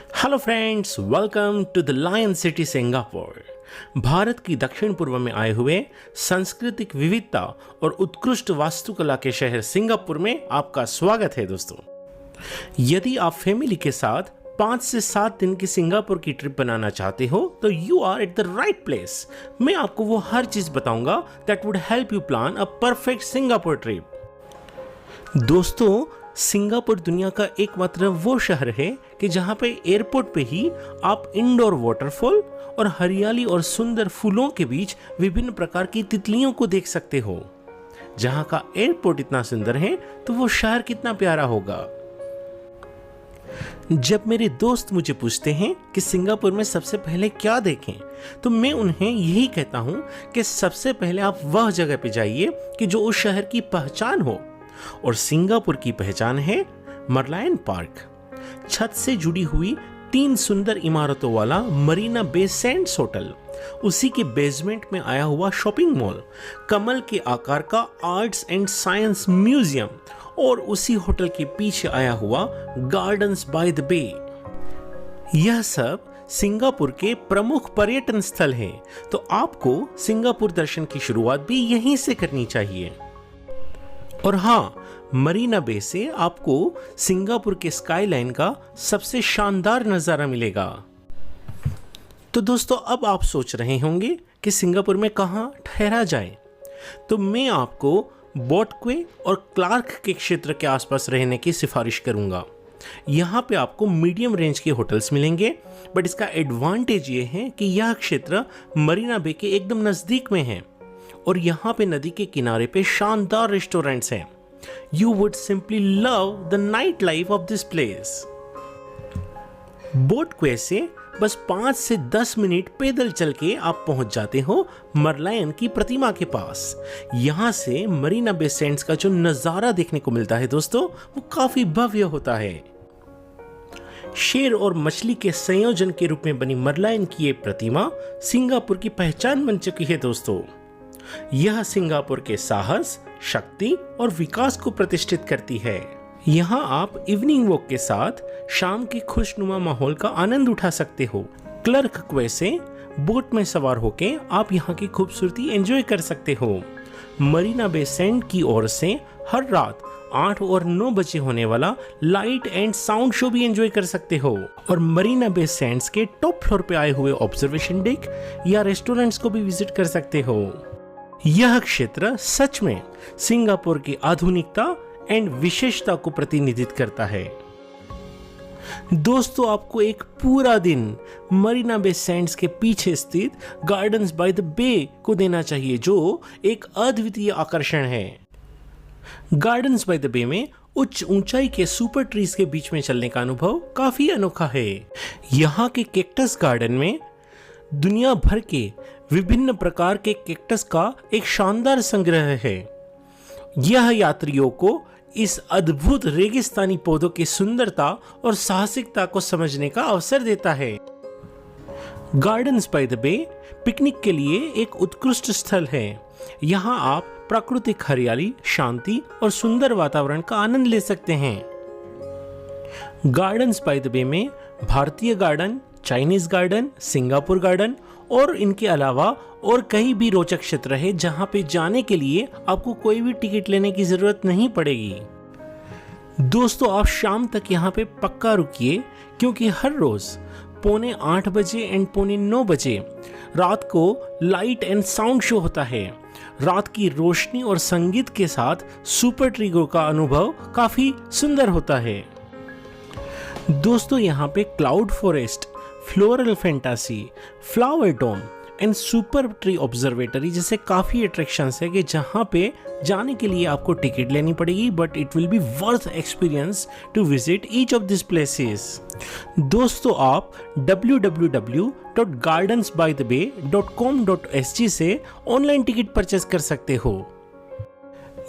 Hello friends, welcome to the lion city Singapore. Bharat की दक्षिण पूर्व में आए हुए सांस्कृतिक विविधता और उत्कृष्ट वास्तुकला के शहर सिंगापुर में आपका स्वागत है दोस्तों। यदि आप फैमिली के साथ 5 से 7 दिन की सिंगापुर की ट्रिप बनाना चाहते हो तो you are at the right place. मैं आपको वो हर चीज बताऊंगा that would help you plan a perfect Singapore trip. दोस्तों, सिंगापुर दुनिया का एकमात्र वो शहर है कि जहां पे एयरपोर्ट पे ही आप इंडोर वाटरफॉल और हरियाली और सुंदर फूलों के बीच विभिन्न प्रकार की तितलियों को देख सकते हो। जहां का एयरपोर्ट इतना सुंदर है तो वो शहर कितना प्यारा होगा। जब मेरे दोस्त मुझे पूछते हैं कि सिंगापुर में सबसे पहले क्या देखें, तो मैं उन्हें यही कहता हूं कि सबसे पहले आप वह जगह पे जाइए कि जो उस शहर की पहचान हो। और सिंगापुर की पहचान है मरलायन पार्क। छत से जुड़ी हुई 3 सुंदर इमारतों वाला मरीना बे सैंड्स होटल, उसी के बेसमेंट में आया हुआ शॉपिंग मॉल, कमल के आकार का आर्ट्स एंड साइंस म्यूजियम और उसी होटल के पीछे आया हुआ गार्डन्स बाय द बे, यह सब सिंगापुर के प्रमुख पर्यटन स्थल हैं। तो आपको सिंगापुर दर्शन की शुरुआत भी यहीं से करनी चाहिए। और हाँ, मरीना बे से आपको सिंगापुर के स्काईलाइन का सबसे शानदार नज़ारा मिलेगा। तो दोस्तों, अब आप सोच रहे होंगे कि सिंगापुर में कहाँ ठहरा जाए, तो मैं आपको बोट क्वे और क्लार्क के क्षेत्र के आसपास रहने की सिफारिश करूंगा। यहाँ पे आपको मीडियम रेंज के होटल्स मिलेंगे, बट इसका एडवांटेज ये है कि यह क्षेत्र मरीना बे के एकदम नज़दीक में है और यहाँ पे नदी के किनारे पे शानदार रेस्टोरेंट्स हैं। You would simply love the night life of this place. Boat क्वे से बस 5 से 10 मिनट पैदल चल के आप पहुंच जाते हो मरलायन की प्रतिमा के पास। यहाँ से मरीना बे सैंड्स का जो नज़ारा देखने को मिलता है दोस्तों, वो काफी भव्य होता है। शेर और मछली के संयोजन के रूप में बनी मरलायन की ये प्रतिमा सिंगापुर की पहचान बन चुकी है दोस्तों। यह सिंगापुर के साहस, शक्ति और विकास को प्रतिष्ठित करती है। यहाँ आप इवनिंग वॉक के साथ शाम के खुशनुमा माहौल का आनंद उठा सकते हो। क्लर्क क्वे से बोट में सवार होके आप यहाँ की खूबसूरती एंजॉय कर सकते हो। मरीना बे सैंड की ओर से हर रात 8 और 9 बजे होने वाला लाइट एंड साउंड शो भी एंजॉय कर सकते हो। और मरीना बे सैंड्स के टॉप फ्लोर पे आए हुए ऑब्जर्वेशन डेक या रेस्टोरेंट्स को भी विजिट कर सकते हो। यह क्षेत्र सच में सिंगापुर की आधुनिकता एंड विशेषता को प्रतिनिधित्व करता है। दोस्तों, आपको एक पूरा दिन मरीना बे सैंड्स के पीछे स्थित गार्डन्स बाय द बे को देना चाहिए, जो एक अद्वितीय आकर्षण है। गार्डन्स बाय द बे में उच्च ऊंचाई के सुपर ट्रीज के बीच में चलने का अनुभव काफी अनोखा है। यहाँ के कैक्टस गार्डन में दुनिया भर के विभिन्न प्रकार के कैक्टस का एक शानदार संग्रह है। यह यात्रियों को इस अद्भुत रेगिस्तानी पौधों की सुंदरता और साहसिकता को समझने का अवसर देता है। Gardens by the bay picnic के लिए एक उत्कृष्ट स्थल है। यहाँ आप प्राकृतिक हरियाली, शांति और सुंदर वातावरण का आनंद ले सकते हैं। गार्डन्स बाय द बे में भारतीय garden, Chinese garden, Singapore garden और इनके अलावा और कई भी रोचक क्षेत्र है जहां पे जाने के लिए आपको कोई भी टिकट लेने की जरूरत नहीं पड़ेगी। दोस्तों, आप शाम तक यहाँ पे पक्का रुकिए, क्योंकि हर रोज 7:45 बजे एंड 9:45 बजे रात को लाइट एंड साउंड शो होता है। रात की रोशनी और संगीत के साथ सुपर ट्रीगो का अनुभव काफी सुंदर होता है। दोस्तों, यहाँ पे cloud forest, floral fantasy, flower dome and super tree observatory जैसे काफ़ी अट्रैक्शंस है कि जहाँ पे जाने के लिए आपको टिकट लेनी पड़ेगी, but it will be worth experience to visit each of this places. दोस्तों, आप www.gardensbythebay.com.sg से ऑनलाइन टिकट परचेस कर सकते हो।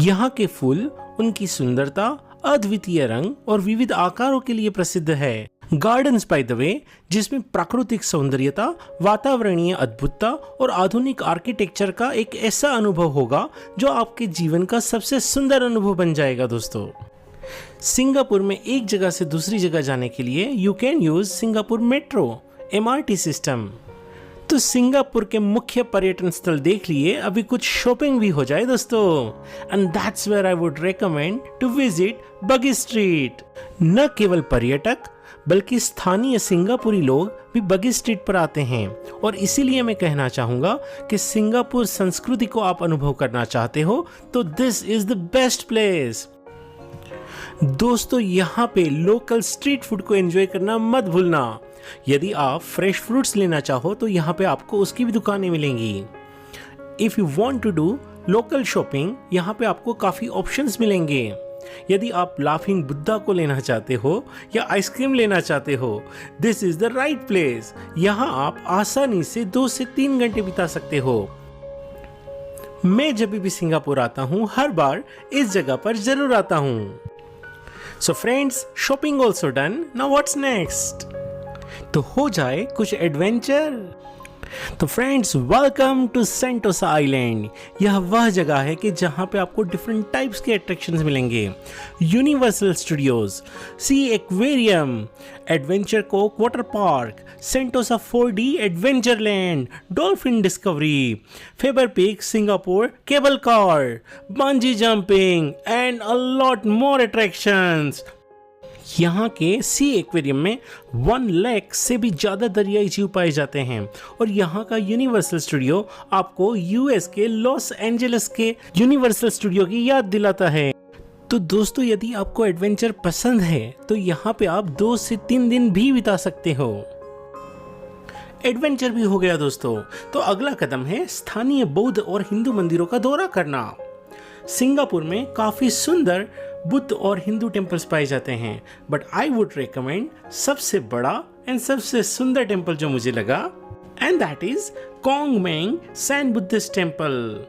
यहाँ के फूल उनकी सुंदरता, अद्वितीय रंग और विविध आकारों के लिए प्रसिद्ध है। गार्डन्स बाय द वे, जिसमें प्राकृतिक सौंदर्यता, वातावरणीय अद्भुतता और आधुनिक आर्किटेक्चर का एक ऐसा अनुभव होगा जो आपके जीवन का सबसे सुंदर अनुभव बन जाएगा दोस्तों। सिंगापुर में एक जगह से दूसरी जगह जाने के लिए you can use Singapore metro MRT system. तो सिंगापुर के मुख्य पर्यटन स्थल देख लिए, अभी कुछ शॉपिंग भी हो जाए दोस्तों। And that's where I would recommend to visit Bugis street. न केवल पर्यटक बल्कि स्थानीय सिंगापुरी लोग भी बगी स्ट्रीट पर आते हैं, और इसीलिए मैं कहना चाहूंगा कि सिंगापुर संस्कृति को आप अनुभव करना चाहते हो तो this is the best place. दोस्तों, यहाँ पे लोकल स्ट्रीट फूड को एंजॉय करना मत भूलना। यदि आप फ्रेश फ्रूट्स लेना चाहो तो यहाँ पे आपको उसकी भी दुकानें मिलेंगी। If you want to do local shopping, यहाँ पे आपको काफी ऑप्शंस मिलेंगे। यदि आप लाफिंग बुद्धा को लेना चाहते हो या आइसक्रीम लेना चाहते हो, this is the right place. यहाँ आप आसानी से 2 से 3 घंटे बिता सकते हो। मैं जब भी सिंगापुर आता हूँ, हर बार इस जगह पर जरूर आता हूँ। So friends, shopping also done, now what's next? तो हो जाए कुछ एडवेंचर। तो friends, welcome to Sentosa island. यह वह जगह है कि जहां पे आपको डिफरेंट टाइप्स के अट्रैक्शंस मिलेंगे। Universal studios, sea aquarium, adventure cove water park, Sentosa 4D adventure land, dolphin discovery, Faber peak Singapore cable car, bungee jumping and a lot more attractions. यहाँ के सी एक्वेरियम में 1 लाख से भी ज़्यादा दरियाई जीव पाए जाते हैं, और यहाँ का यूनिवर्सल स्टूडियो आपको US के लॉस एंजलिस के यूनिवर्सल स्टूडियो की याद दिलाता है। तो दोस्तों, यदि आपको एडवेंचर पसंद है तो यहाँ पे आप 2 से 3 दिन भी बिता सकते हो। एडवेंचर भी हो गया दोस्तों, तो अगला कदम है स्थानीय बौद्ध और हिंदू मंदिरों का दौरा करना। सिंगापुर में काफ़ी सुंदर बुद्ध और हिंदू टेम्पल्स पाए जाते हैं, बट आई वुड रिकमेंड सबसे बड़ा एंड सबसे सुंदर टेम्पल जो मुझे लगा, and that is Kong Meng San Buddhist temple.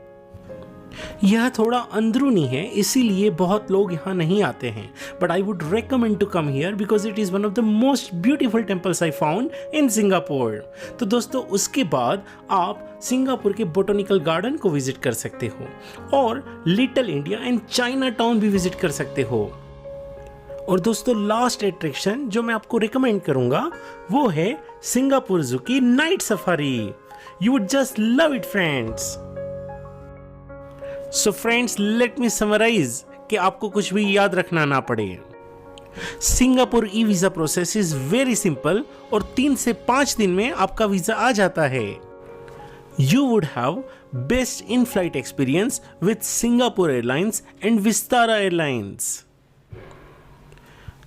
यह थोड़ा अंदरूनी है, इसीलिए बहुत लोग यहाँ नहीं आते हैं, but I would recommend to come here because it is one of the most beautiful temples I found in Singapore. तो दोस्तों, उसके बाद आप सिंगापुर के बोटनिकल गार्डन को विजिट कर सकते हो और little India and China town भी विजिट कर सकते हो। और दोस्तों, लास्ट अट्रैक्शन जो मैं आपको रिकमेंड करूंगा वो है सिंगापुर जू की night safari. You would just love it friends. So friends, let me summarise कि आपको कुछ भी याद रखना ना पड़े। Singapore e visa process is very simple और 3 से 5 दिन में आपका वीजा आ जाता है। You would have best in-flight experience with Singapore Airlines and Vistara Airlines.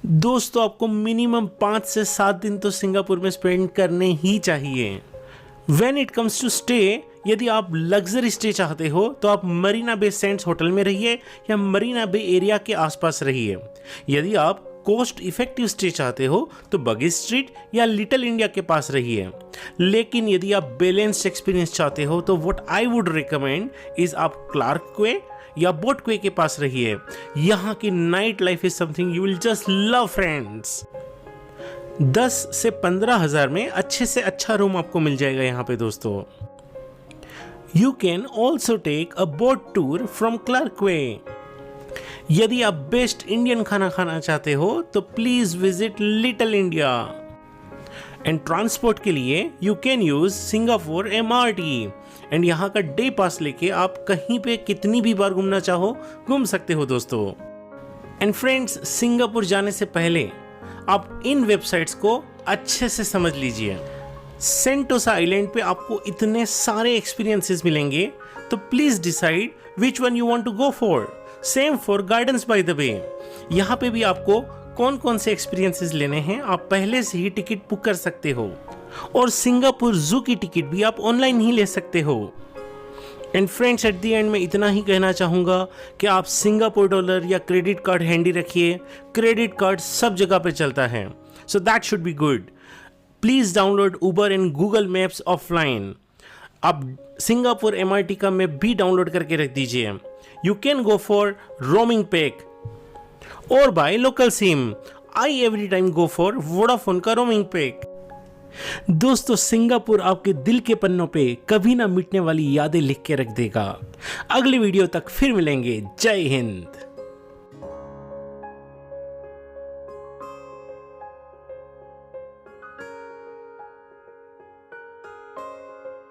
दोस्तों, आपको मिनिमम 5 से 7 दिन तो सिंगापुर में स्पेंड करने ही चाहिए। When it comes to stay, यदि आप लग्जरी स्टे चाहते हो तो आप मरीना बे सेंट्स होटल में रहिए या मरीना बे एरिया के आसपास रहिए। यदि आप कॉस्ट इफेक्टिव स्टे चाहते हो तो बगी स्ट्रीट या लिटिल इंडिया के पास रहिए। लेकिन यदि आप बैलेंस्ड एक्सपीरियंस चाहते हो तो what I would recommend is आप क्लार्क क्वे या बोट क्वे के पास रहिए। यहाँ की night life is something you will just love friends. 10 से 15 हजार में अच्छे से अच्छा रूम आपको मिल जाएगा यहाँ पे दोस्तों। You can also take a boat tour from Clarke Quay. यदि आप बेस्ट इंडियन खाना खाना चाहते हो तो please visit Little India. And transport के लिए you can use Singapore MRT and यहाँ का डे पास लेके आप कहीं पे कितनी भी बार घूमना चाहो घूम सकते हो दोस्तों। एंड फ्रेंड्स, सिंगापुर जाने से पहले आप इन वेबसाइट्स को अच्छे से समझ लीजिए। सेंटोसा आइलैंड पे आपको इतने सारे एक्सपीरियंसेस मिलेंगे, तो please decide which one you want to go for. Same for gardens by the way. यहाँ पे भी आपको कौन कौन से एक्सपीरियंसेस लेने हैं आप पहले से ही टिकट बुक कर सकते हो, और सिंगापुर जू की टिकट भी आप ऑनलाइन ही ले सकते हो। And friends, at the end में इतना ही कहना चाहूँगा कि आप सिंगापुर डॉलर या क्रेडिट कार्ड हैंडी रखिए। क्रेडिट कार्ड सब जगह पे चलता है, so that should be good. Please download Uber and Google maps offline. आप सिंगापुर MRT का मैप भी डाउनलोड करके रख दीजिए। You can go for roaming pack और buy local SIM. I every time go for Vodafone का roaming pack. दोस्तों, Singapore आपके दिल के पन्नों पे कभी ना मिटने वाली यादें लिख के रख देगा। अगली वीडियो तक फिर मिलेंगे। जय हिंद।